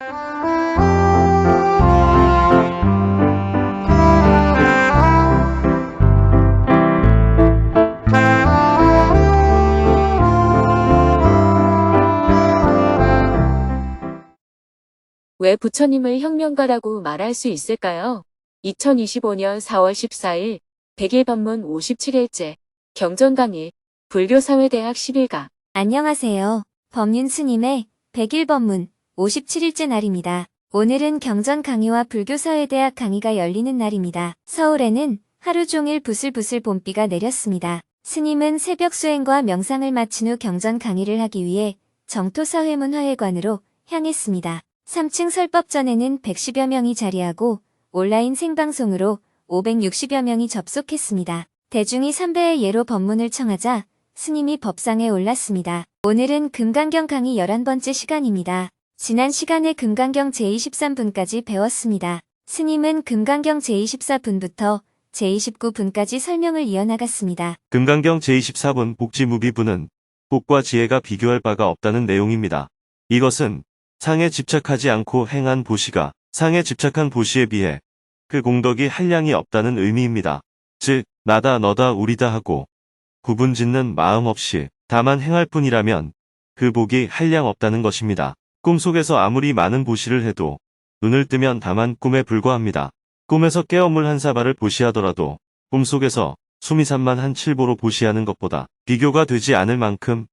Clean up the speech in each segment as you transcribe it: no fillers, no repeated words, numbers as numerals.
왜 부처님을 혁명가라고 말할 수 있을까요? 2025년 4월 14일 100일 법문 57일째 경전 강의 불교사회대학 11강. 안녕하세요. 법륜 스님의 100일 법문 57일째 날입니다. 오늘은 경전 강의와 불교사회대학 강의가 열리는 날입니다. 서울에는 하루 종일 부슬부슬 봄비가 내렸습니다. 스님은 새벽 수행과 명상을 마친 후 경전 강의를 하기 위해 정토사회문 화회관으로 향했습니다. 3층 설법전에는 110여 명이 자리하고 온라인 생방송으로 560여 명이 접속했습니다. 대중이 3배의 예로 법문을 청하자 스님이 법상에 올랐습니다. 오늘은 금강경 강의 11번째 시간입니다. 지난 시간에 금강경 제23분까지 배웠습니다. 스님은 금강경 제24분부터 제29분까지 설명을 이어나갔습니다. 금강경 제24분 복지무비분은 복과 지혜가 비교할 바가 없다는 내용입니다. 이것은 상에 집착하지 않고 행한 보시가 상에 집착한 보시에 비해 그 공덕이 한량이 없다는 의미입니다. 즉 나다 너다 우리다 하고 구분짓는 마음 없이 다만 행할 뿐이라면 그 복이 한량 없다는 것입니다. 꿈속에서 아무리 많은 보시를 해도 눈을 뜨면 다만 꿈에 불과합니다. 꿈에서 깨어 물 한 사발을 보시하더라도 꿈속에서 수미산만 한 칠보로 보시하는 것보다 비교가 되지 않을 만큼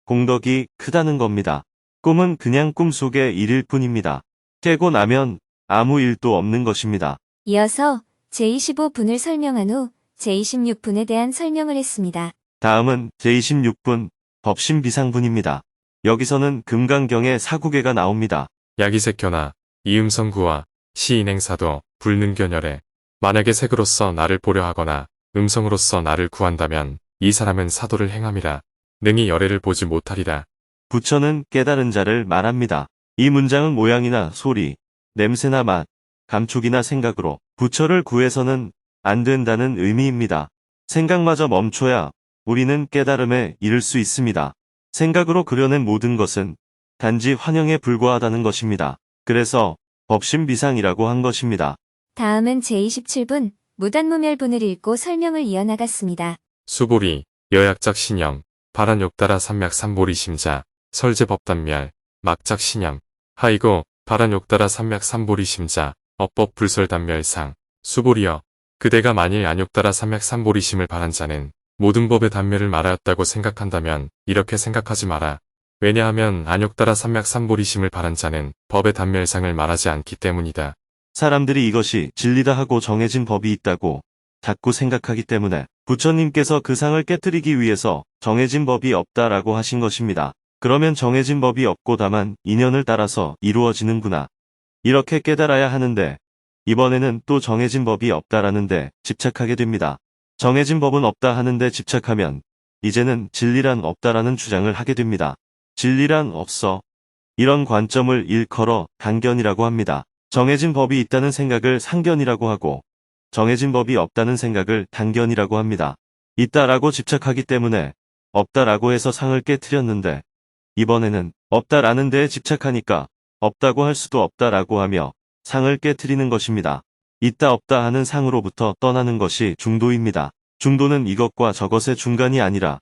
공덕이 크다는 겁니다. 꿈은 그냥 꿈속의 일일 뿐입니다. 깨고 나면 아무 일도 없는 것입니다. 이어서 제25분을 설명한 후 제26분에 대한 설명을 했습니다. 다음은 제26분 법신비상분입니다. 여기서는 금강경의 사구계가 나옵니다. 야기색현아 이음성구와 시인행사도 불능견열에 만약에 색으로서 나를 보려 하거나 음성으로서 나를 구한다면 이 사람은 사도를 행함이라 능히 열애를 보지 못하리라. 부처는 깨달은 자를 말합니다. 이 문장은 모양이나 소리, 냄새나 맛, 감촉이나 생각으로 부처를 구해서는 안 된다는 의미입니다. 생각마저 멈춰야 우리는 깨달음에 이를 수 있습니다. 생각으로 그려낸 모든 것은 단지 환영에 불과하다는 것입니다. 그래서 법신비상이라고 한 것입니다. 다음은 제27분 무단무멸분을 읽고 설명을 이어나갔습니다. 수보리 여약작 신영 바란욕따라 삼맥 삼보리심자 설제법단멸 막작 신영 하이고 바란욕따라 삼맥 삼보리심자 업법 불설단멸상 수보리여 그대가 만일 안욕따라 삼맥 삼보리심을 바란 자는 모든 법의 단멸을 말하였다고 생각한다면 이렇게 생각하지 마라. 왜냐하면 안욕따라 삼맥 삼보리심을 바란 자는 법의 단멸상을 말하지 않기 때문이다. 사람들이 이것이 진리다 하고 정해진 법이 있다고 자꾸 생각하기 때문에 부처님께서 그 상을 깨뜨리기 위해서 정해진 법이 없다라고 하신 것입니다. 그러면 정해진 법이 없고 다만 인연을 따라서 이루어지는구나. 이렇게 깨달아야 하는데 이번에는 또 정해진 법이 없다라는데 집착하게 됩니다. 정해진 법은 없다 하는데 집착하면 이제는 진리란 없다라는 주장을 하게 됩니다. 진리란 없어. 이런 관점을 일컬어 단견이라고 합니다. 정해진 법이 있다는 생각을 상견이라고 하고 정해진 법이 없다는 생각을 단견이라고 합니다. 있다라고 집착하기 때문에 없다라고 해서 상을 깨트렸는데 이번에는 없다라는 데에 집착하니까 없다고 할 수도 없다라고 하며 상을 깨트리는 것입니다. 있다 없다 하는 상으로부터 떠나는 것이 중도입니다. 중도는 이것과 저것의 중간이 아니라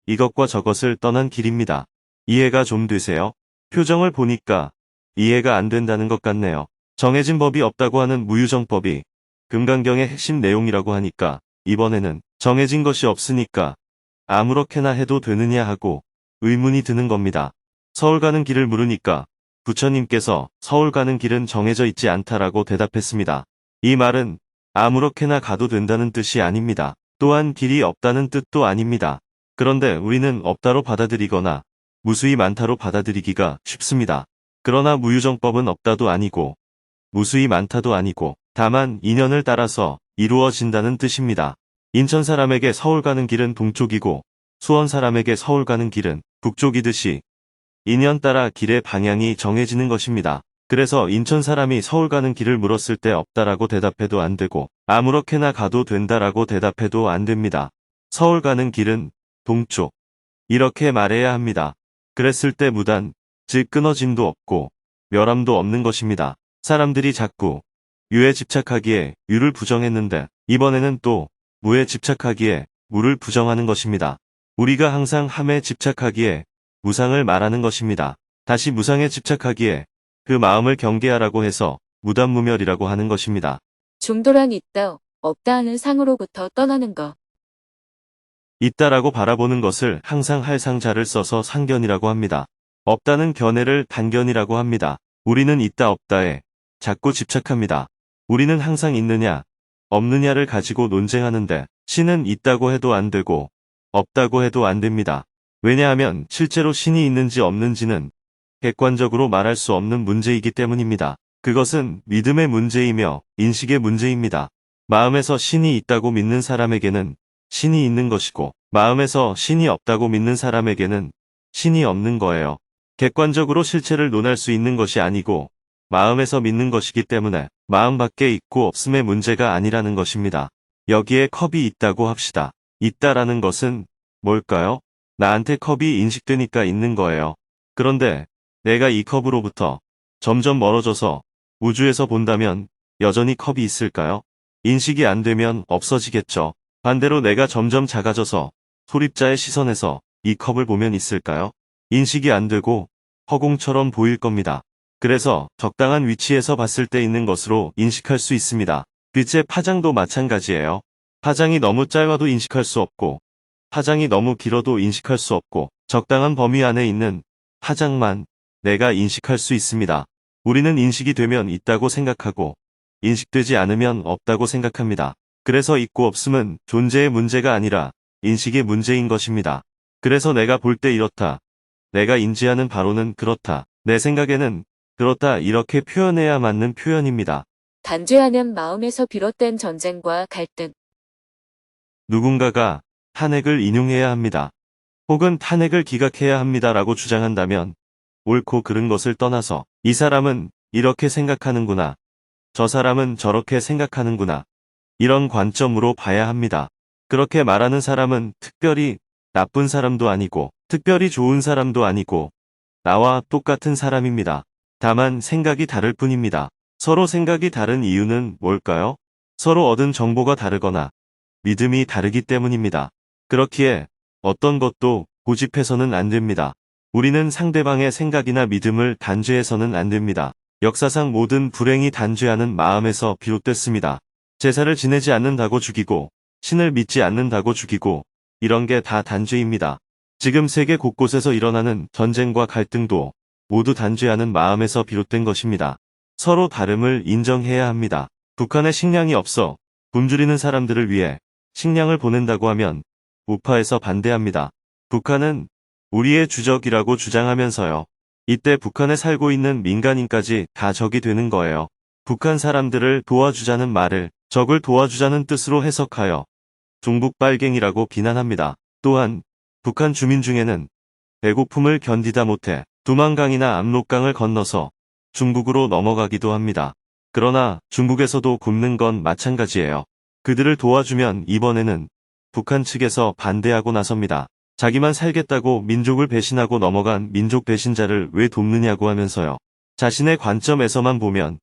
이것과 저것을 떠난 길입니다. 이해가 좀 되세요? 표정을 보니까 이해가 안 된다는 것 같네요. 정해진 법이 없다고 하는 무유정법이 금강경의 핵심 내용이라고 하니까 이번에는 정해진 것이 없으니까 아무렇게나 해도 되느냐 하고 의문이 드는 겁니다. 서울 가는 길을 물으니까 부처님께서 서울 가는 길은 정해져 있지 않다라고 대답했습니다. 이 말은 아무렇게나 가도 된다는 뜻이 아닙니다. 또한 길이 없다는 뜻도 아닙니다. 그런데 우리는 없다로 받아들이거나 무수히 많다로 받아들이기가 쉽습니다. 그러나 무유정법은 없다도 아니고 무수히 많다도 아니고 다만 인연을 따라서 이루어진다는 뜻입니다. 인천 사람에게 서울 가는 길은 동쪽이고 수원 사람에게 서울 가는 길은 북쪽이듯이 인연 따라 길의 방향이 정해지는 것입니다. 그래서 인천 사람이 서울 가는 길을 물었을 때 없다라고 대답해도 안 되고 아무렇게나 가도 된다라고 대답해도 안 됩니다. 서울 가는 길은 동쪽. 이렇게 말해야 합니다. 그랬을 때 무단, 즉 끊어짐도 없고 멸함도 없는 것입니다. 사람들이 자꾸 유에 집착하기에 유를 부정했는데 이번에는 또 무에 집착하기에 무를 부정하는 것입니다. 우리가 항상 함에 집착하기에 무상을 말하는 것입니다. 다시 무상에 집착하기에 그 마음을 경계하라고 해서 무단무멸이라고 하는 것입니다. 중도란 있다, 없다 하는 상으로부터 떠나는 것. 있다라고 바라보는 것을 항상 할 상자를 써서 상견이라고 합니다. 없다는 견해를 단견이라고 합니다. 우리는 있다 없다에 자꾸 집착합니다. 우리는 항상 있느냐, 없느냐를 가지고 논쟁하는데 신은 있다고 해도 안 되고 없다고 해도 안 됩니다. 왜냐하면 실제로 신이 있는지 없는지는 객관적으로 말할 수 없는 문제이기 때문입니다. 그것은 믿음의 문제이며 인식의 문제입니다. 마음에서 신이 있다고 믿는 사람에게는 신이 있는 것이고 마음에서 신이 없다고 믿는 사람에게는 신이 없는 거예요. 객관적으로 실체를 논할 수 있는 것이 아니고 마음에서 믿는 것이기 때문에 마음 밖에 있고 없음의 문제가 아니라는 것입니다. 여기에 컵이 있다고 합시다. 있다라는 것은 뭘까요? 나한테 컵이 인식되니까 있는 거예요. 그런데 내가 이 컵으로부터 점점 멀어져서 우주에서 본다면 여전히 컵이 있을까요? 인식이 안 되면 없어지겠죠. 반대로 내가 점점 작아져서 소립자의 시선에서 이 컵을 보면 있을까요? 인식이 안 되고 허공처럼 보일 겁니다. 그래서 적당한 위치에서 봤을 때 있는 것으로 인식할 수 있습니다. 빛의 파장도 마찬가지예요. 파장이 너무 짧아도 인식할 수 없고 파장이 너무 길어도 인식할 수 없고 적당한 범위 안에 있는 파장만 내가 인식할 수 있습니다. 우리는 인식이 되면 있다고 생각하고 인식되지 않으면 없다고 생각합니다. 그래서 있고 없음은 존재의 문제가 아니라 인식의 문제인 것입니다. 그래서 내가 볼 때 이렇다. 내가 인지하는 바로는 그렇다. 내 생각에는 그렇다 이렇게 표현해야 맞는 표현입니다. 단죄하는 마음에서 비롯된 전쟁과 갈등. 누군가가 탄핵을 인용해야 합니다. 혹은 탄핵을 기각해야 합니다라고 주장한다면 옳고 그른 것을 떠나서 이 사람은 이렇게 생각하는구나. 저 사람은 저렇게 생각하는구나. 이런 관점으로 봐야 합니다. 그렇게 말하는 사람은 특별히 나쁜 사람도 아니고 특별히 좋은 사람도 아니고 나와 똑같은 사람입니다. 다만 생각이 다를 뿐입니다. 서로 생각이 다른 이유는 뭘까요? 서로 얻은 정보가 다르거나 믿음이 다르기 때문입니다. 그렇기에 어떤 것도 고집해서는 안 됩니다. 우리는 상대방의 생각이나 믿음을 단죄해서는 안 됩니다. 역사상 모든 불행이 단죄하는 마음에서 비롯됐습니다. 제사를 지내지 않는다고 죽이고 신을 믿지 않는다고 죽이고 이런 게 다 단죄입니다. 지금 세계 곳곳에서 일어나는 전쟁과 갈등도 모두 단죄하는 마음에서 비롯된 것입니다. 서로 다름을 인정해야 합니다. 북한에 식량이 없어 굶주리는 사람들을 위해 식량을 보낸다고 하면 우파에서 반대합니다. 북한은 우리의 주적이라고 주장하면서요. 이때 북한에 살고 있는 민간인까지 다 적이 되는 거예요. 북한 사람들을 도와주자는 말을 적을 도와주자는 뜻으로 해석하여 종북 빨갱이라고 비난합니다. 또한 북한 주민 중에는 배고픔을 견디다 못해 두만강이나 압록강을 건너서 중국으로 넘어가기도 합니다. 그러나 중국에서도 굶는 건 마찬가지예요. 그들을 도와주면 이번에는 북한 측에서 반대하고 나섭니다. 자기만 살겠다고 민족을 배신하고 넘어간 민족 배신자를 왜 돕느냐고 하면서요. 자신의 관점에서만 보면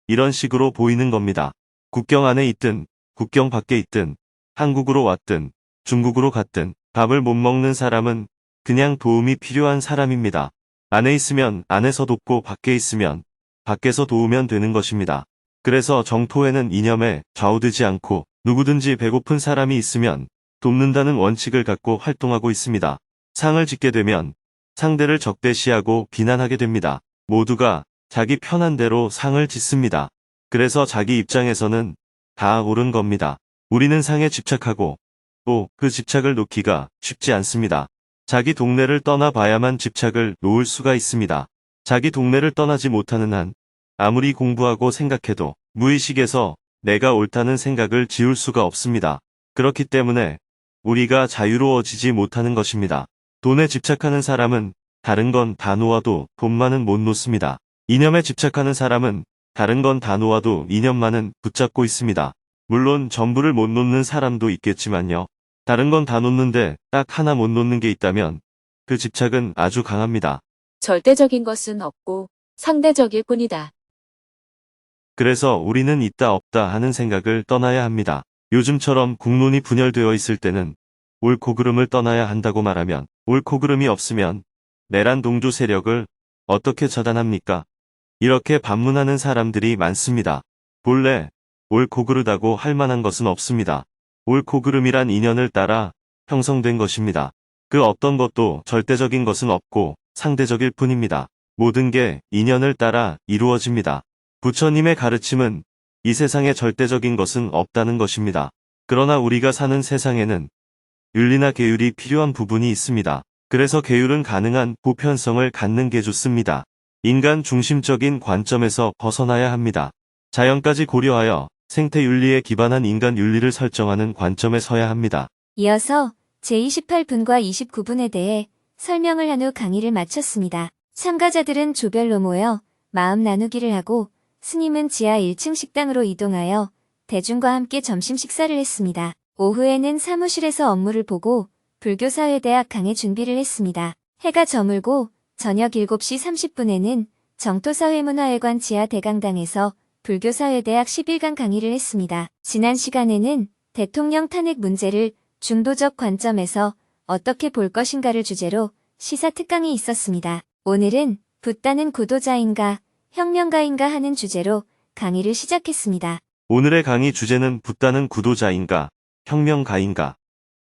이런 식으로 보이는 겁니다. 국경 안에 있든 국경 밖에 있든 한국으로 왔든 중국으로 갔든 밥을 못 먹는 사람은 그냥 도움이 필요한 사람입니다. 안에 있으면 안에서 돕고 밖에 있으면 밖에서 도우면 되는 것입니다. 그래서 정토에는 이념에 좌우되지 않고 누구든지 배고픈 사람이 있으면 돕는다는 원칙을 갖고 활동하고 있습니다. 상을 짓게 되면 상대를 적대시하고 비난하게 됩니다. 모두가 자기 편한 대로 상을 짓습니다. 그래서 자기 입장에서는 다 옳은 겁니다. 우리는 상에 집착하고 또 그 집착을 놓기가 쉽지 않습니다. 자기 동네를 떠나봐야만 집착을 놓을 수가 있습니다. 자기 동네를 떠나지 못하는 한 아무리 공부하고 생각해도 무의식에서 내가 옳다는 생각을 지울 수가 없습니다. 그렇기 때문에 우리가 자유로워지지 못하는 것입니다. 돈에 집착하는 사람은 다른 건 다 놓아도 돈만은 못 놓습니다. 이념에 집착하는 사람은 다른 건 다 놓아도 이념만은 붙잡고 있습니다. 물론 전부를 못 놓는 사람도 있겠지만요. 다른 건 다 놓는데 딱 하나 못 놓는 게 있다면 그 집착은 아주 강합니다. 절대적인 것은 없고 상대적일 뿐이다. 그래서 우리는 있다 없다 하는 생각을 떠나야 합니다. 요즘처럼 국론이 분열되어 있을 때는 옳고 그름을 떠나야 한다고 말하면 옳고 그름이 없으면 내란 동조 세력을 어떻게 처단합니까? 이렇게 반문하는 사람들이 많습니다. 본래 옳고 그르다고 할 만한 것은 없습니다. 옳고 그름이란 인연을 따라 형성된 것입니다. 그 어떤 것도 절대적인 것은 없고 상대적일 뿐입니다. 모든 게 인연을 따라 이루어집니다. 부처님의 가르침은 이 세상에 절대적인 것은 없다는 것입니다. 그러나 우리가 사는 세상에는 윤리나 계율이 필요한 부분이 있습니다. 그래서 계율은 가능한 보편성을 갖는 게 좋습니다. 인간 중심적인 관점에서 벗어나야 합니다. 자연까지 고려하여 생태 윤리에 기반한 인간 윤리를 설정하는 관점에 서야 합니다. 이어서 제28분과 29분에 대해 설명을 한 후 강의를 마쳤습니다. 참가자들은 조별로 모여 마음 나누기를 하고 스님은 지하 1층 식당으로 이동하여 대중과 함께 점심 식사를 했습니다. 오후에는 사무실에서 업무를 보고 불교사회대학 강의 준비를 했습니다. 해가 저물고 저녁 7시 30분에는 정토사회문화회관 지하 대강당에서 불교사회대학 11강 강의를 했습니다. 지난 시간에는 대통령 탄핵 문제를 중도적 관점에서 어떻게 볼 것인가를 주제로 시사 특강이 있었습니다. 오늘은 붓다는 구도자인가 혁명가인가 하는 주제로 강의를 시작했습니다. 오늘의 강의 주제는 붓다는 구도자인가, 혁명가인가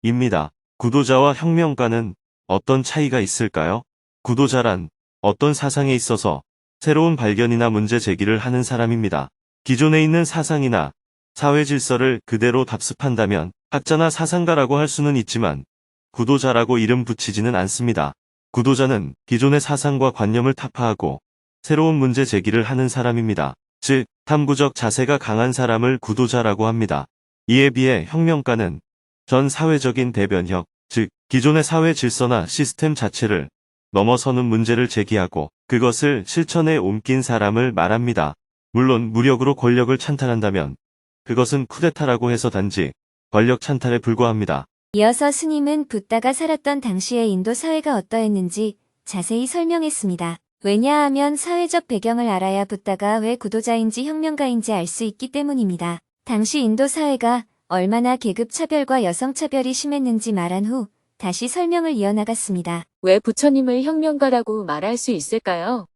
입니다. 구도자와 혁명가는 어떤 차이가 있을까요? 구도자란 어떤 사상에 있어서 새로운 발견이나 문제 제기를 하는 사람입니다. 기존에 있는 사상이나 사회 질서를 그대로 답습한다면 학자나 사상가라고 할 수는 있지만 구도자라고 이름 붙이지는 않습니다. 구도자는 기존의 사상과 관념을 타파하고 새로운 문제 제기를 하는 사람입니다. 즉, 탐구적 자세가 강한 사람을 구도자라고 합니다. 이에 비해 혁명가는 전 사회적인 대변혁, 즉 기존의 사회 질서나 시스템 자체를 넘어서는 문제를 제기하고 그것을 실천에 옮긴 사람을 말합니다. 물론 무력으로 권력을 찬탈한다면 그것은 쿠데타라고 해서 단지 권력 찬탈에 불과합니다. 이어서 스님은 붓다가 살았던 당시의 인도 사회가 어떠했는지 자세히 설명했습니다. 왜냐하면 사회적 배경을 알아야 붓다가 왜 구도자인지 혁명가인지 알 수 있기 때문입니다. 당시 인도 사회가 얼마나 계급 차별과 여성 차별이 심했는지 말한 후 다시 설명을 이어나갔습니다. 왜 부처님을 혁명가라고 말할 수 있을까요?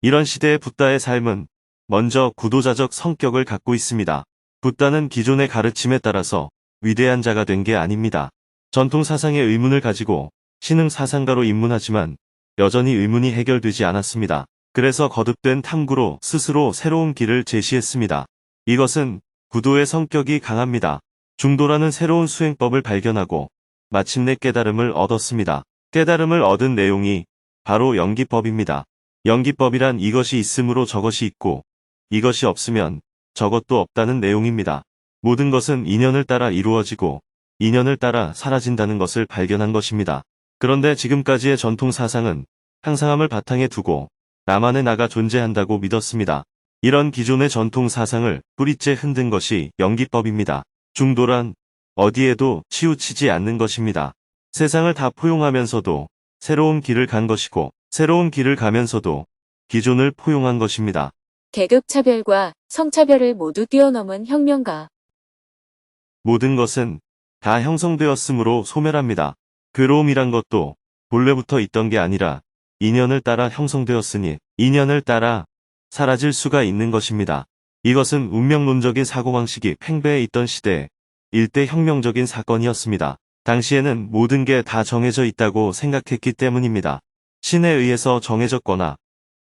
이런 시대의 붓다의 삶은 먼저 구도자적 성격을 갖고 있습니다. 붓다는 기존의 가르침에 따라서 위대한 자가 된 게 아닙니다. 전통 사상의 의문을 가지고 신흥 사상가로 입문하지만 여전히 의문이 해결되지 않았습니다. 그래서 거듭된 탐구로 스스로 새로운 길을 제시했습니다. 이것은 구도의 성격이 강합니다. 중도라는 새로운 수행법을 발견하고 마침내 깨달음을 얻었습니다. 깨달음을 얻은 내용이 바로 연기법입니다. 연기법이란 이것이 있으므로 저것이 있고 이것이 없으면 저것도 없다는 내용입니다. 모든 것은 인연을 따라 이루어지고 인연을 따라 사라진다는 것을 발견한 것입니다. 그런데 지금까지의 전통 사상은 항상함을 바탕에 두고 나만의 나가 존재한다고 믿었습니다. 이런 기존의 전통 사상을 뿌리째 흔든 것이 연기법입니다. 중도란 어디에도 치우치지 않는 것입니다. 세상을 다 포용하면서도 새로운 길을 간 것이고 새로운 길을 가면서도 기존을 포용한 것입니다. 계급차별과 성차별을 모두 뛰어넘은 혁명가. 모든 것은 다 형성되었으므로 소멸합니다. 괴로움이란 것도 본래부터 있던 게 아니라 인연을 따라 형성되었으니 인연을 따라 사라질 수가 있는 것입니다. 이것은 운명론적인 사고방식이 팽배해 있던 시대에 일대 혁명적인 사건이었습니다. 당시에는 모든 게 다 정해져 있다고 생각했기 때문입니다. 신에 의해서 정해졌거나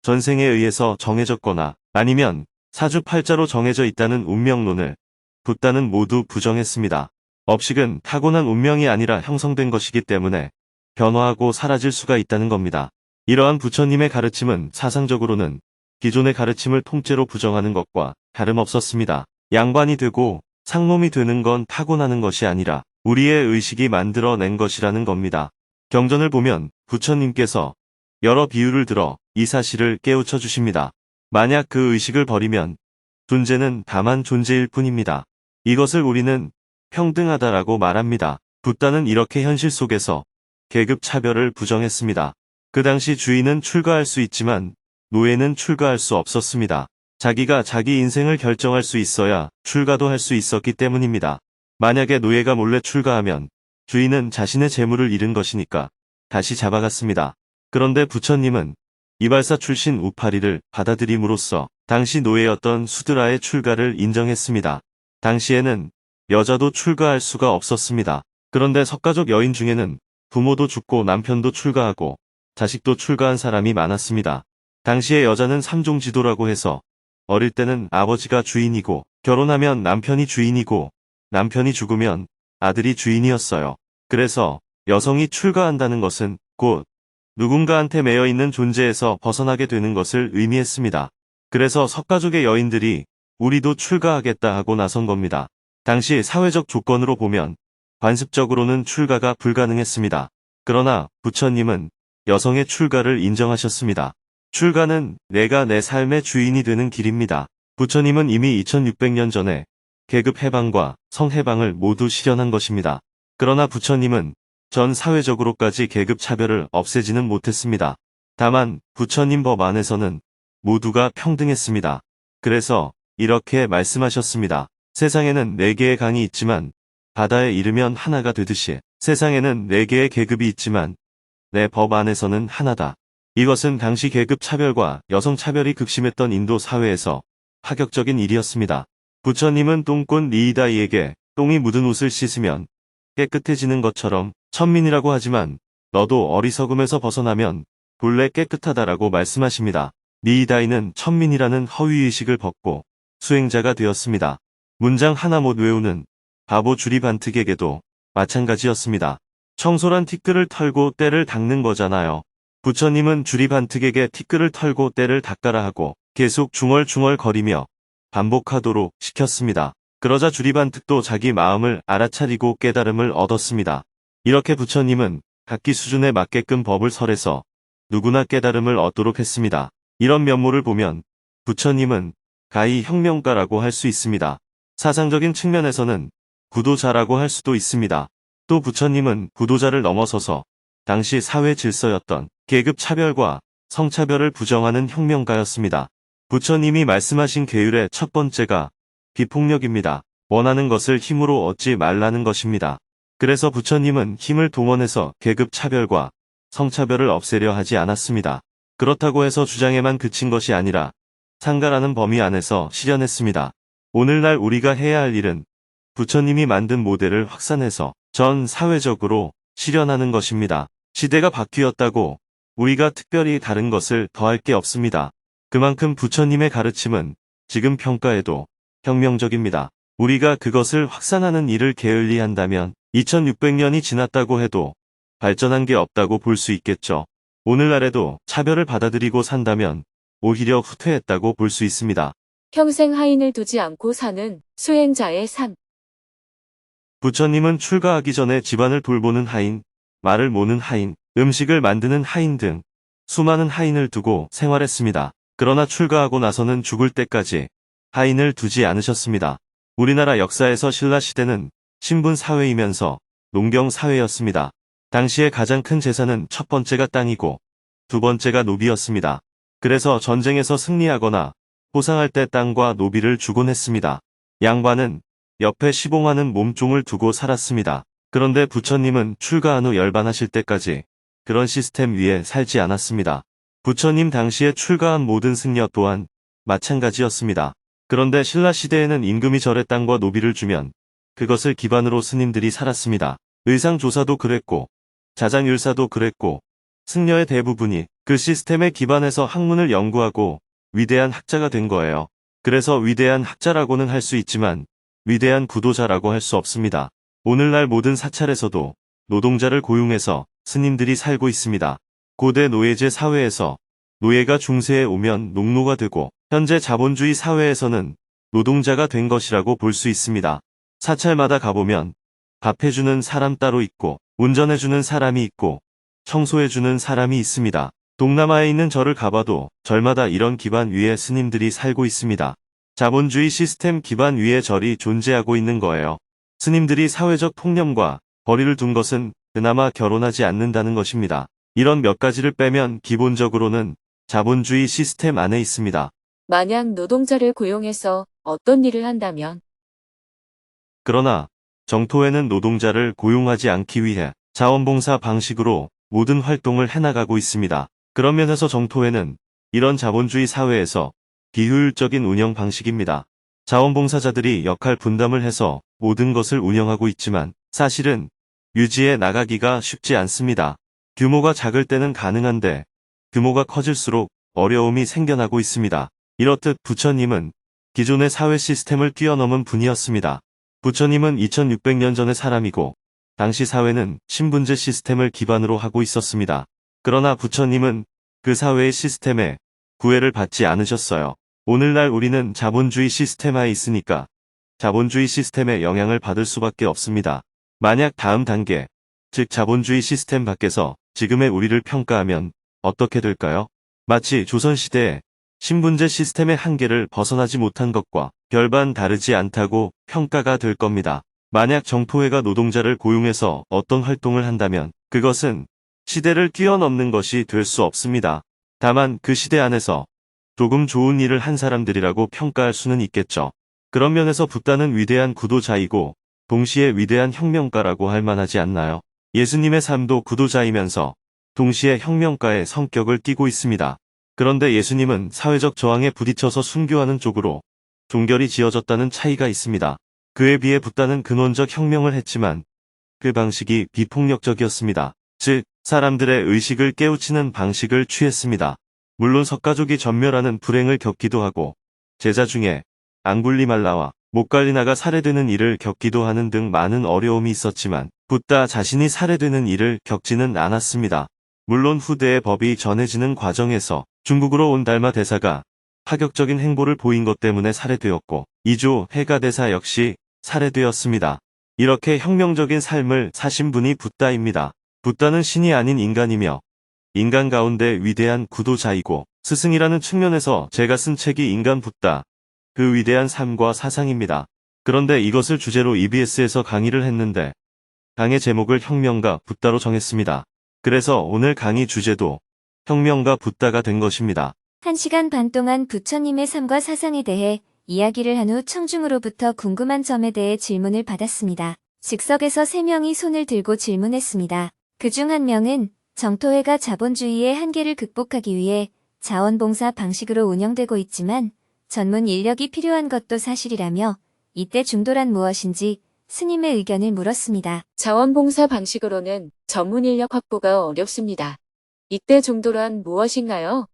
전생에 의해서 정해졌거나 아니면 사주팔자로 정해져 있다는 운명론을 붓다는 모두 부정했습니다. 업식은 타고난 운명이 아니라 형성된 것이기 때문에 변화하고 사라질 수가 있다는 겁니다. 이러한 부처님의 가르침은 사상적으로는 기존의 가르침을 통째로 부정하는 것과 다름없었습니다. 양반이 되고 상놈이 되는 건 타고나는 것이 아니라 우리의 의식이 만들어낸 것이라는 겁니다. 경전을 보면 부처님께서 여러 비유를 들어 이 사실을 깨우쳐 주십니다. 만약 그 의식을 버리면 존재는 다만 존재일 뿐입니다. 이것을 우리는 평등하다라고 말합니다. 붓다는 이렇게 현실 속에서 계급 차별을 부정했습니다. 그 당시 주인은 출가할 수 있지만 노예는 출가할 수 없었습니다. 자기가 자기 인생을 결정할 수 있어야 출가도 할 수 있었기 때문입니다. 만약에 노예가 몰래 출가하면 주인은 자신의 재물을 잃은 것이니까 다시 잡아갔습니다. 그런데 부처님은 이발사 출신 우파리를 받아들임으로써 당시 노예였던 수드라의 출가를 인정했습니다. 당시에는 여자도 출가할 수가 없었습니다. 그런데 석가족 여인 중에는 부모도 죽고 남편도 출가하고 자식도 출가한 사람이 많았습니다. 당시의 여자는 삼종지도라고 해서 어릴 때는 아버지가 주인이고 결혼하면 남편이 주인이고 남편이 죽으면 아들이 주인이었어요. 그래서 여성이 출가한다는 것은 곧 누군가한테 매여 있는 존재에서 벗어나게 되는 것을 의미했습니다. 그래서 석가족의 여인들이 우리도 출가하겠다 하고 나선 겁니다. 당시 사회적 조건으로 보면 관습적으로는 출가가 불가능했습니다. 그러나 부처님은 여성의 출가를 인정하셨습니다. 출가는 내가 내 삶의 주인이 되는 길입니다. 부처님은 이미 2600년 전에 계급 해방과 성 해방을 모두 실현한 것입니다. 그러나 부처님은 전 사회적으로까지 계급 차별을 없애지는 못했습니다. 다만 부처님 법 안에서는 모두가 평등했습니다. 그래서 이렇게 말씀하셨습니다. 세상에는 4개의 강이 있지만 바다에 이르면 하나가 되듯이 세상에는 4개의 계급이 있지만 내 법 안에서는 하나다. 이것은 당시 계급 차별과 여성 차별이 극심했던 인도 사회에서 파격적인 일이었습니다. 부처님은 똥꾼 리이다이에게 똥이 묻은 옷을 씻으면 깨끗해지는 것처럼 천민이라고 하지만 너도 어리석음에서 벗어나면 본래 깨끗하다라고 말씀하십니다. 리이다이는 천민이라는 허위의식을 벗고 수행자가 되었습니다. 문장 하나 못 외우는 바보 주리반특에게도 마찬가지였습니다. 청소란 티끌을 털고 때를 닦는 거잖아요. 부처님은 주리반특에게 티끌을 털고 때를 닦아라 하고 계속 중얼중얼 거리며 반복하도록 시켰습니다. 그러자 주리반특도 자기 마음을 알아차리고 깨달음을 얻었습니다. 이렇게 부처님은 각기 수준에 맞게끔 법을 설해서 누구나 깨달음을 얻도록 했습니다. 이런 면모를 보면 부처님은 가히 혁명가라고 할 수 있습니다. 사상적인 측면에서는 구도자라고 할 수도 있습니다. 또 부처님은 구도자를 넘어서서 당시 사회 질서였던 계급 차별과 성차별을 부정하는 혁명가였습니다. 부처님이 말씀하신 계율의 첫 번째가 비폭력입니다. 원하는 것을 힘으로 얻지 말라는 것입니다. 그래서 부처님은 힘을 동원해서 계급 차별과 성차별을 없애려 하지 않았습니다. 그렇다고 해서 주장에만 그친 것이 아니라 상가라는 범위 안에서 실현했습니다. 오늘날 우리가 해야 할 일은 부처님이 만든 모델을 확산해서 전 사회적으로 실현하는 것입니다. 시대가 바뀌었다고 우리가 특별히 다른 것을 더할 게 없습니다. 그만큼 부처님의 가르침은 지금 평가해도 혁명적입니다. 우리가 그것을 확산하는 일을 게을리한다면 2600년이 지났다고 해도 발전한 게 없다고 볼 수 있겠죠. 오늘날에도 차별을 받아들이고 산다면 오히려 후퇴했다고 볼 수 있습니다. 평생 하인을 두지 않고 사는 수행자의 삶. 부처님은 출가하기 전에 집안을 돌보는 하인, 말을 모는 하인, 음식을 만드는 하인 등 수많은 하인을 두고 생활했습니다. 그러나 출가하고 나서는 죽을 때까지 하인을 두지 않으셨습니다. 우리나라 역사에서 신라 시대는 신분 사회이면서 농경 사회였습니다. 당시에 가장 큰 재산은 첫 번째가 땅이고 두 번째가 노비였습니다. 그래서 전쟁에서 승리하거나 포상할 때 땅과 노비를 주곤 했습니다. 양반은 옆에 시봉하는 몸종을 두고 살았습니다. 그런데 부처님은 출가한 후 열반하실 때까지 그런 시스템 위에 살지 않았습니다. 부처님 당시에 출가한 모든 승려 또한 마찬가지였습니다. 그런데 신라 시대에는 임금이 절에 땅과 노비를 주면 그것을 기반으로 스님들이 살았습니다. 의상조사도 그랬고 자장율사도 그랬고 승려의 대부분이 그 시스템에 기반해서 학문을 연구하고 위대한 학자가 된 거예요. 그래서 위대한 학자라고는 할 수 있지만 위대한 구도자라고 할 수 없습니다. 오늘날 모든 사찰에서도 노동자를 고용해서 스님들이 살고 있습니다. 고대 노예제 사회에서 노예가 중세에 오면 농노가 되고 현재 자본주의 사회에서는 노동자가 된 것이라고 볼 수 있습니다. 사찰마다 가보면 밥해주는 사람 따로 있고 운전해주는 사람이 있고 청소해주는 사람이 있습니다. 동남아에 있는 절을 가봐도 절마다 이런 기반 위에 스님들이 살고 있습니다. 자본주의 시스템 기반 위에 절이 존재하고 있는 거예요. 스님들이 사회적 통념과 거리를 둔 것은 그나마 결혼하지 않는다는 것입니다. 이런 몇 가지를 빼면 기본적으로는 자본주의 시스템 안에 있습니다. 만약 노동자를 고용해서 어떤 일을 한다면 그러나 정토회는 노동자를 고용하지 않기 위해 자원봉사 방식으로 모든 활동을 해나가고 있습니다. 그런 면에서 정토회는 이런 자본주의 사회에서 비효율적인 운영 방식입니다. 자원봉사자들이 역할 분담을 해서 모든 것을 운영하고 있지만 사실은 유지해 나가기가 쉽지 않습니다. 규모가 작을 때는 가능한데 규모가 커질수록 어려움이 생겨나고 있습니다. 이렇듯 부처님은 기존의 사회 시스템을 뛰어넘은 분이었습니다. 부처님은 2600년 전의 사람이고 당시 사회는 신분제 시스템을 기반으로 하고 있었습니다. 그러나 부처님은 그 사회의 시스템에 구애를 받지 않으셨어요. 오늘날 우리는 자본주의 시스템 하에 있으니까 자본주의 시스템의 영향을 받을 수밖에 없습니다. 만약 다음 단계, 즉 자본주의 시스템 밖에서 지금의 우리를 평가하면 어떻게 될까요? 마치 조선시대에 신분제 시스템의 한계를 벗어나지 못한 것과 별반 다르지 않다고 평가가 될 겁니다. 만약 정토회가 노동자를 고용해서 어떤 활동을 한다면 그것은 시대를 뛰어넘는 것이 될 수 없습니다. 다만 그 시대 안에서 조금 좋은 일을 한 사람들이라고 평가할 수는 있겠죠. 그런 면에서 붓다는 위대한 구도자이고 동시에 위대한 혁명가라고 할 만하지 않나요? 예수님의 삶도 구도자이면서 동시에 혁명가의 성격을 띠고 있습니다. 그런데 예수님은 사회적 저항에 부딪혀서 순교하는 쪽으로 종결이 지어졌다는 차이가 있습니다. 그에 비해 붓다는 근원적 혁명을 했지만 그 방식이 비폭력적이었습니다. 즉, 사람들의 의식을 깨우치는 방식을 취했습니다. 물론 석가족이 전멸하는 불행을 겪기도 하고 제자 중에 앙굴리말라와 목갈리나가 살해되는 일을 겪기도 하는 등 많은 어려움이 있었지만 붓다 자신이 살해되는 일을 겪지는 않았습니다. 물론 후대의 법이 전해지는 과정에서 중국으로 온 달마 대사가 파격적인 행보를 보인 것 때문에 살해되었고 이조 해가 대사 역시 살해되었습니다. 이렇게 혁명적인 삶을 사신 분이 붓다입니다. 붓다는 신이 아닌 인간이며 인간 가운데 위대한 구도자이고 스승이라는 측면에서 제가 쓴 책이 인간 붓다, 그 위대한 삶과 사상입니다. 그런데 이것을 주제로 EBS에서 강의를 했는데 강의 제목을 혁명가 붓다로 정했습니다. 그래서 오늘 강의 주제도 혁명가 붓다가 된 것입니다. 1시간 반 동안 부처님의 삶과 사상에 대해 이야기를 한 후 청중으로부터 궁금한 점에 대해 질문을 받았습니다. 즉석에서 3명이 손을 들고 질문했습니다. 그중 한 명은 정토회가 자본주의의 한계를 극복하기 위해 자원봉사 방식으로 운영되고 있지만 전문 인력이 필요한 것도 사실이라며 이때 중도란 무엇인지 스님의 의견을 물었습니다. 자원봉사 방식으로는 전문 인력 확보가 어렵습니다. 이때 중도란 무엇인가요?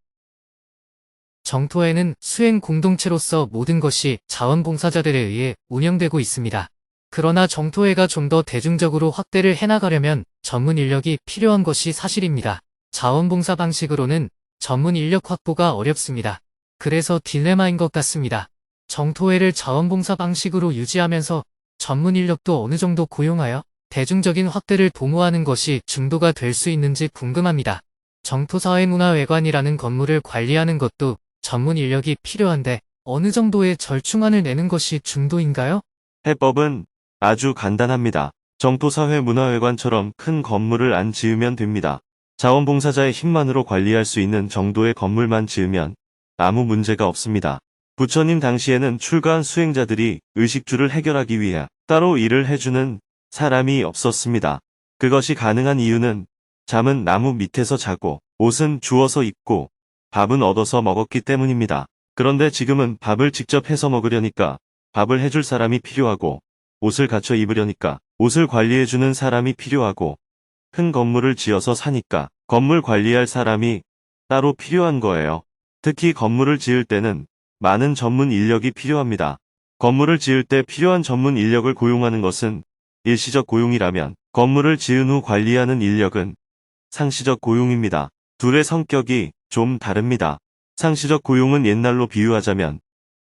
정토회는 수행 공동체로서 모든 것이 자원봉사자들에 의해 운영되고 있습니다. 그러나 정토회가 좀 더 대중적으로 확대를 해나가려면 전문 인력이 필요한 것이 사실입니다. 자원봉사 방식으로는 전문 인력 확보가 어렵습니다. 그래서 딜레마인 것 같습니다. 정토회를 자원봉사 방식으로 유지하면서 전문 인력도 어느 정도 고용하여 대중적인 확대를 도모하는 것이 중도가 될 수 있는지 궁금합니다. 정토사회문화회관이라는 건물을 관리하는 것도 전문 인력이 필요한데 어느 정도의 절충안을 내는 것이 중도인가요? 해법은 아주 간단합니다. 정토사회문화회관처럼 큰 건물을 안 지으면 됩니다. 자원봉사자의 힘만으로 관리할 수 있는 정도의 건물만 지으면 아무 문제가 없습니다. 부처님 당시에는 출가한 수행자들이 의식주를 해결하기 위해 따로 일을 해주는 사람이 없었습니다. 그것이 가능한 이유는 잠은 나무 밑에서 자고 옷은 주워서 입고 밥은 얻어서 먹었기 때문입니다. 그런데 지금은 밥을 직접 해서 먹으려니까 밥을 해줄 사람이 필요하고 옷을 갖춰 입으려니까 옷을 관리해주는 사람이 필요하고 큰 건물을 지어서 사니까 건물 관리할 사람이 따로 필요한 거예요. 특히 건물을 지을 때는 많은 전문 인력이 필요합니다. 건물을 지을 때 필요한 전문 인력을 고용하는 것은 일시적 고용이라면 건물을 지은 후 관리하는 인력은 상시적 고용입니다. 둘의 성격이 좀 다릅니다. 상시적 고용은 옛날로 비유하자면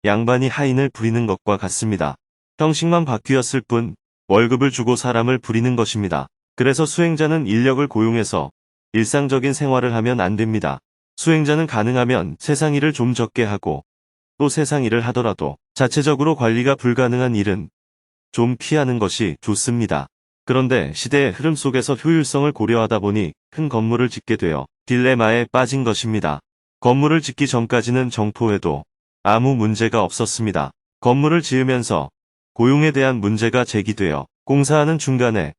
양반이 하인을 부리는 것과 같습니다. 형식만 바뀌었을 뿐 월급을 주고 사람을 부리는 것입니다. 그래서 수행자는 인력을 고용해서 일상적인 생활을 하면 안 됩니다. 수행자는 가능하면 세상 일을 좀 적게 하고 또 세상 일을 하더라도 자체적으로 관리가 불가능한 일은 좀 피하는 것이 좋습니다. 그런데 시대의 흐름 속에서 효율성을 고려하다 보니 큰 건물을 짓게 되어 딜레마에 빠진 것입니다. 건물을 짓기 전까지는 정토회도 아무 문제가 없었습니다. 건물을 지으면서 고용에 대한 문제가 제기되어 공사하는 중간에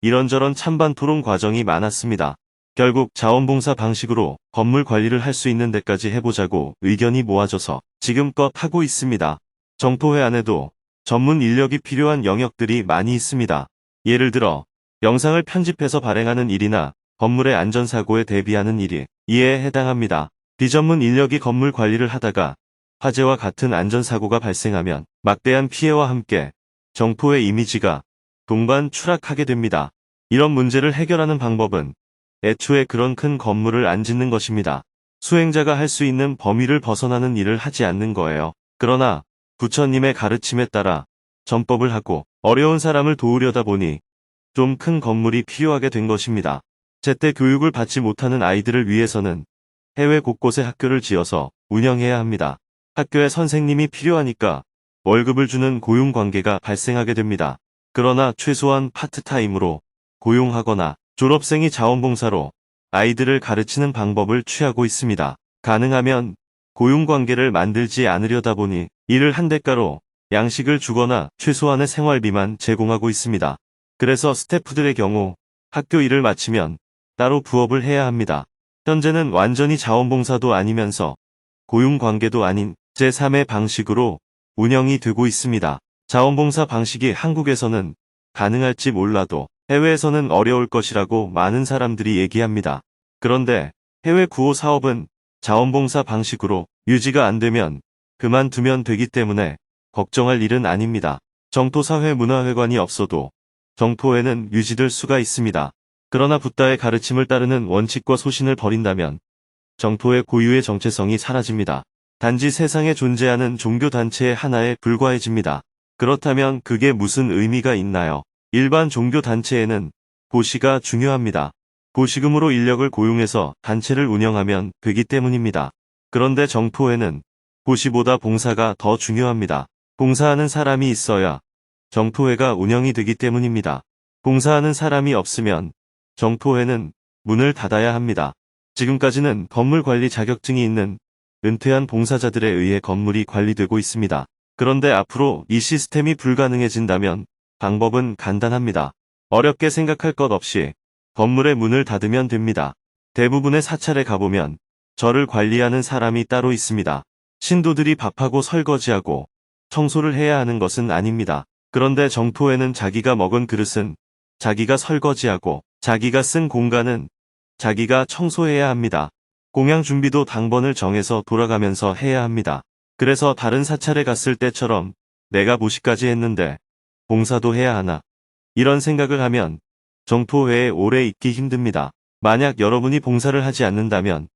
이런저런 찬반 토론 과정이 많았습니다. 결국 자원봉사 방식으로 건물 관리를 할 수 있는 데까지 해보자고 의견이 모아져서 지금껏 하고 있습니다. 정토회 안에도 전문 인력이 필요한 영역들이 많이 있습니다. 예를 들어 영상을 편집해서 발행하는 일이나 건물의 안전사고에 대비하는 일이 이에 해당합니다. 비전문 인력이 건물 관리를 하다가 화재와 같은 안전사고가 발생하면 막대한 피해와 함께 정토의 이미지가 동반 추락하게 됩니다. 이런 문제를 해결하는 방법은 애초에 그런 큰 건물을 안 짓는 것입니다. 수행자가 할 수 있는 범위를 벗어나는 일을 하지 않는 거예요. 그러나 부처님의 가르침에 따라 전법을 하고 어려운 사람을 도우려다 보니 좀 큰 건물이 필요하게 된 것입니다. 제때 교육을 받지 못하는 아이들을 위해서는 해외 곳곳에 학교를 지어서 운영해야 합니다. 학교에 선생님이 필요하니까 월급을 주는 고용 관계가 발생하게 됩니다. 그러나 최소한 파트타임으로 고용하거나 졸업생이 자원봉사로 아이들을 가르치는 방법을 취하고 있습니다. 가능하면 고용관계를 만들지 않으려다 보니 일을 한 대가로 양식을 주거나 최소한의 생활비만 제공하고 있습니다. 그래서 스태프들의 경우 학교 일을 마치면 따로 부업을 해야 합니다. 현재는 완전히 자원봉사도 아니면서 고용관계도 아닌 제3의 방식으로 운영이 되고 있습니다. 자원봉사 방식이 한국에서는 가능할지 몰라도 해외에서는 어려울 것이라고 많은 사람들이 얘기합니다. 그런데 해외 구호 사업은 자원봉사 방식으로 유지가 안 되면 그만두면 되기 때문에 걱정할 일은 아닙니다. 정토사회 문화회관이 없어도 정토회는 유지될 수가 있습니다. 그러나 붓다의 가르침을 따르는 원칙과 소신을 버린다면 정토회 고유의 정체성이 사라집니다. 단지 세상에 존재하는 종교단체의 하나에 불과해집니다. 그렇다면 그게 무슨 의미가 있나요? 일반 종교단체에는 보시가 중요합니다. 보시금으로 인력을 고용해서 단체를 운영하면 되기 때문입니다. 그런데 정토회는 보시보다 봉사가 더 중요합니다. 봉사하는 사람이 있어야 정토회가 운영이 되기 때문입니다. 봉사하는 사람이 없으면 정토회는 문을 닫아야 합니다. 지금까지는 건물 관리 자격증이 있는 은퇴한 봉사자들에 의해 건물이 관리되고 있습니다. 그런데 앞으로 이 시스템이 불가능해진다면 방법은 간단합니다. 어렵게 생각할 것 없이 건물의 문을 닫으면 됩니다. 대부분의 사찰에 가보면 절을 관리하는 사람이 따로 있습니다. 신도들이 밥하고 설거지하고 청소를 해야 하는 것은 아닙니다. 그런데 정토회는 자기가 먹은 그릇은 자기가 설거지하고 자기가 쓴 공간은 자기가 청소해야 합니다. 공양 준비도 당번을 정해서 돌아가면서 해야 합니다. 그래서 다른 사찰에 갔을 때처럼 내가 보시까지 했는데 봉사도 해야 하나? 이런 생각을 하면 정토회에 오래 있기 힘듭니다. 만약 여러분이 봉사를 하지 않는다면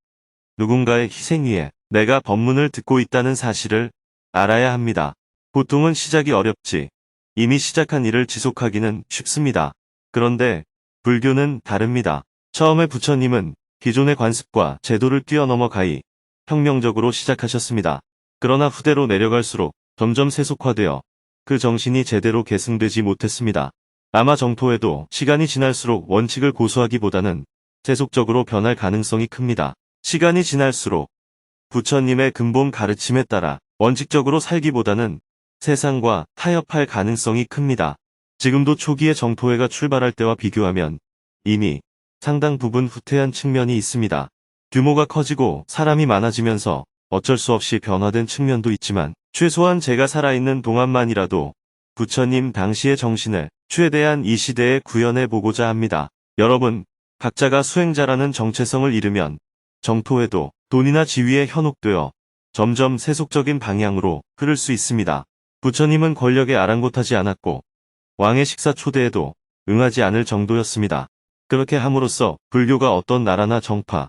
누군가의 희생 위에 내가 법문을 듣고 있다는 사실을 알아야 합니다. 보통은 시작이 어렵지 이미 시작한 일을 지속하기는 쉽습니다. 그런데 불교는 다릅니다. 처음에 부처님은 기존의 관습과 제도를 뛰어넘어 가히 혁명적으로 시작하셨습니다. 그러나 후대로 내려갈수록 점점 세속화되어 그 정신이 제대로 계승되지 못했습니다. 아마 정토회도 시간이 지날수록 원칙을 고수하기보다는 세속적으로 변할 가능성이 큽니다. 시간이 지날수록 부처님의 근본 가르침에 따라 원칙적으로 살기보다는 세상과 타협할 가능성이 큽니다. 지금도 초기의 정토회가 출발할 때와 비교하면 이미 상당 부분 후퇴한 측면이 있습니다. 규모가 커지고 사람이 많아지면서 어쩔 수 없이 변화된 측면도 있지만 최소한 제가 살아있는 동안만이라도 부처님 당시의 정신을 최대한 이 시대에 구현해 보고자 합니다. 여러분, 각자가 수행자라는 정체성을 잃으면 정토회도 돈이나 지위에 현혹되어 점점 세속적인 방향으로 흐를 수 있습니다. 부처님은 권력에 아랑곳하지 않았고 왕의 식사 초대에도 응하지 않을 정도였습니다. 그렇게 함으로써 불교가 어떤 나라나 정파,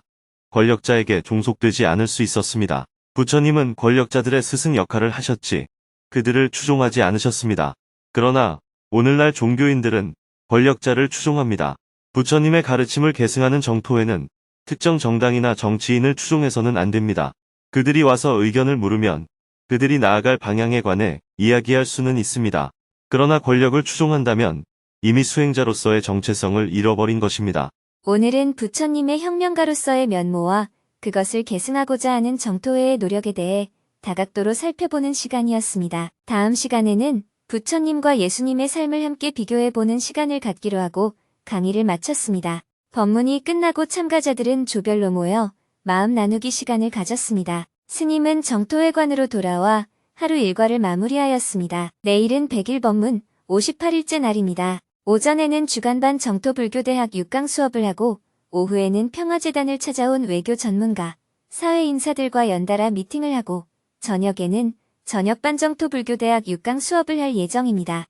권력자에게 종속되지 않을 수 있었습니다. 부처님은 권력자들의 스승 역할을 하셨지 그들을 추종하지 않으셨습니다. 그러나 오늘날 종교인들은 권력자를 추종합니다. 부처님의 가르침을 계승하는 정토회는 특정 정당이나 정치인을 추종해서는 안 됩니다. 그들이 와서 의견을 물으면 그들이 나아갈 방향에 관해 이야기할 수는 있습니다. 그러나 권력을 추종한다면 이미 수행자로서의 정체성을 잃어버린 것입니다. 오늘은 부처님의 혁명가로서의 면모와 그것을 계승하고자 하는 정토회의 노력에 대해 다각도로 살펴보는 시간이었습니다. 다음 시간에는 부처님과 예수님의 삶을 함께 비교해보는 시간을 갖기로 하고 강의를 마쳤습니다. 법문이 끝나고 참가자들은 조별로 모여 마음 나누기 시간을 가졌습니다. 스님은 정토회관으로 돌아와 하루 일과를 마무리하였습니다. 내일은 100일 법문 58일째 날입니다. 오전에는 주간반 정토불교대학 6강 수업을 하고 오후에는 평화재단을 찾아온 외교 전문가, 사회 인사들과 연달아 미팅을 하고 저녁에는 저녁반 정토불교대학 6강 수업을 할 예정입니다.